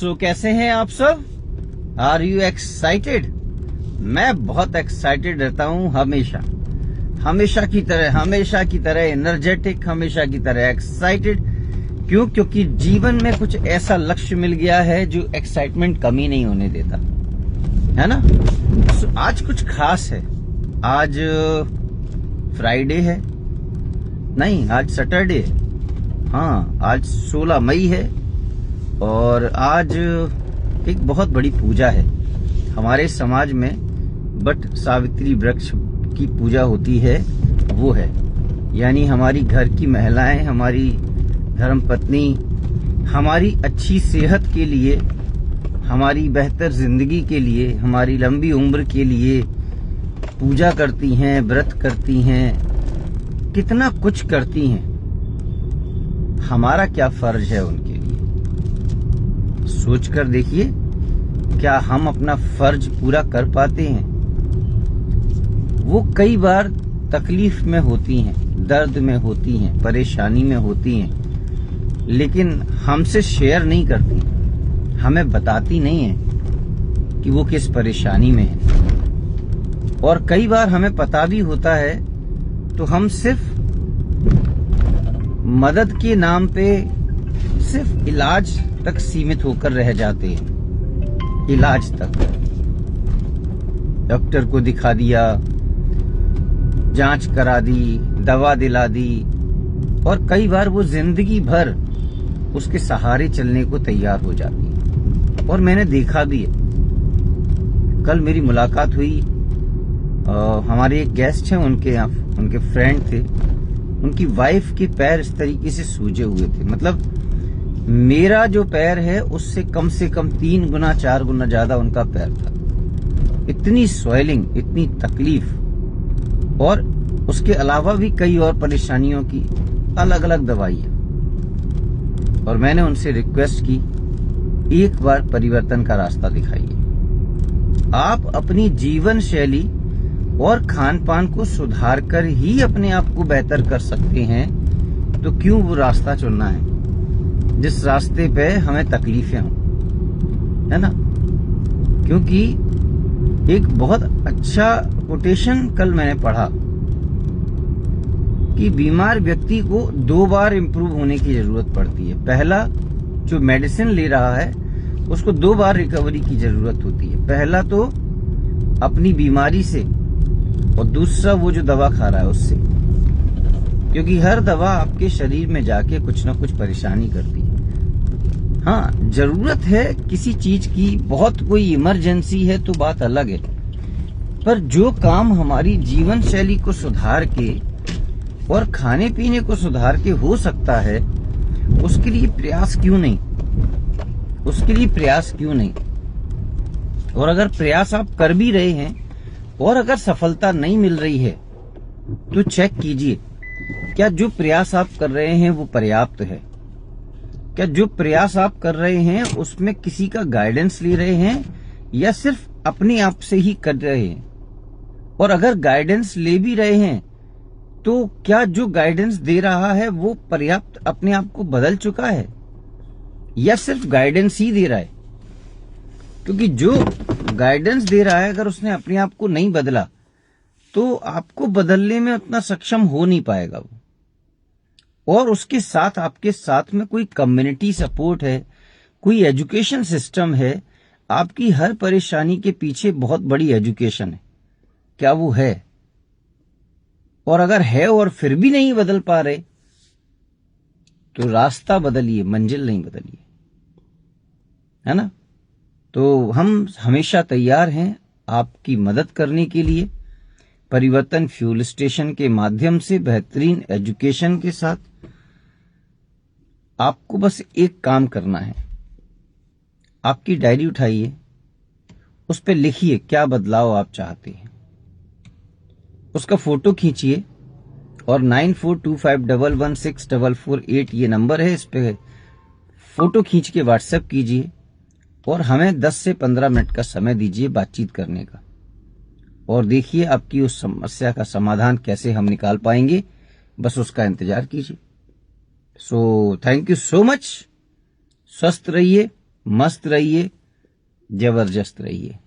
सो कैसे हैं आप सब? Are you excited? मैं बहुत एक्साइटेड रहता हूं हमेशा की तरह एनर्जेटिक, हमेशा की तरह एक्साइटेड। क्यों? क्योंकि जीवन में कुछ ऐसा लक्ष्य मिल गया है जो एक्साइटमेंट कमी नहीं होने देता, है ना? आज कुछ खास है। आज फ्राइडे है, नहीं आज सैटरडे है। हाँ, आज 16 मई है और आज एक बहुत बड़ी पूजा है हमारे समाज में। बट सावित्री वृक्ष की पूजा होती है, वो है यानी हमारी घर की महिलाएं, हमारी धर्मपत्नी हमारी अच्छी सेहत के लिए, हमारी बेहतर जिंदगी के लिए, हमारी लंबी उम्र के लिए पूजा करती हैं, व्रत करती हैं, कितना कुछ करती हैं। हमारा क्या फर्ज है उनके लिए? सोचकर देखिए, क्या हम अपना फर्ज पूरा कर पाते हैं? वो कई बार तकलीफ में होती हैं, दर्द में होती हैं, परेशानी में होती हैं, लेकिन हमसे शेयर नहीं करती, हमें बताती नहीं है कि वो किस परेशानी में है। और कई बार हमें पता भी होता है तो हम सिर्फ मदद के नाम पे सिर्फ इलाज तक सीमित होकर रह जाते हैं। इलाज तक, डॉक्टर को दिखा दिया, जांच करा दी, दवा दिला दी, और कई बार वो जिंदगी भर उसके सहारे चलने को तैयार हो जाती है। और मैंने देखा भी है। कल मेरी मुलाकात हुई, हमारे एक गेस्ट हैं, उनके फ्रेंड थे, उनकी वाइफ के पैर इस तरीके से सूजे हुए थे। मतलब मेरा जो पैर है उससे कम 3 गुना 4 गुना ज्यादा उनका पैर था। इतनी स्वेलिंग, इतनी तकलीफ, और उसके अलावा भी कई और परेशानियों की अलग अलग दवाइयां। और मैंने उनसे रिक्वेस्ट की, एक बार परिवर्तन का रास्ता दिखाइए। आप अपनी जीवन शैली और खान पान को सुधार कर ही अपने आप को बेहतर कर सकते हैं, तो क्यों वो रास्ता चुनना है जिस रास्ते पे हमें तकलीफें हों, है ना? क्योंकि एक बहुत अच्छा कोटेशन कल मैंने पढ़ा कि बीमार व्यक्ति को 2 बार इंप्रूव होने की जरूरत पड़ती है। पहला, जो मेडिसिन ले रहा है उसको 2 बार रिकवरी की जरूरत होती है। पहला तो अपनी बीमारी से, और दूसरा वो जो दवा खा रहा है उससे, क्योंकि हर दवा आपके शरीर में जाके कुछ ना कुछ परेशानी करती है। हाँ, जरूरत है किसी चीज की, बहुत कोई इमरजेंसी है तो बात अलग है, पर जो काम हमारी जीवन शैली को सुधार के और खाने पीने को सुधार के हो सकता है, उसके लिए प्रयास क्यों नहीं? और अगर प्रयास आप कर भी रहे हैं और अगर सफलता नहीं मिल रही है, तो चेक कीजिए, क्या जो प्रयास आप कर रहे हैं वो पर्याप्त है? क्या जो प्रयास आप कर रहे हैं उसमें किसी का गाइडेंस ले रहे हैं, या सिर्फ अपने आप से ही कर रहे हैं? और अगर गाइडेंस ले भी रहे हैं, तो क्या जो गाइडेंस दे रहा है वो पर्याप्त अपने आप को बदल चुका है, या सिर्फ गाइडेंस ही दे रहा है? क्योंकि जो गाइडेंस दे रहा है, अगर उसने अपने आप को नहीं बदला, तो आपको बदलने में उतना सक्षम हो नहीं पाएगा वो। और उसके साथ आपके साथ में कोई कम्युनिटी सपोर्ट है, कोई एजुकेशन सिस्टम है, आपकी हर परेशानी के पीछे बहुत बड़ी एजुकेशन है, क्या वो है? और अगर है और फिर भी नहीं बदल पा रहे, तो रास्ता बदलिए, मंजिल नहीं बदलिए, है ना? तो हम हमेशा तैयार हैं आपकी मदद करने के लिए। परिवर्तन फ्यूल स्टेशन के माध्यम से, बेहतरीन एजुकेशन के साथ। आपको बस एक काम करना है, आपकी डायरी उठाइए, उस पर लिखिए क्या बदलाव आप चाहते हैं, उसका फोटो खींचिए, और 9425116448 ये नंबर है, इस पे फोटो खींच के व्हाट्सएप कीजिए, और हमें 10 से 15 मिनट का समय दीजिए बातचीत करने का। और देखिए आपकी उस समस्या का समाधान कैसे हम निकाल पाएंगे, बस उसका इंतजार कीजिए। So thank you so much. स्वस्थ रहिए, मस्त रहिए, जबरदस्त रहिए।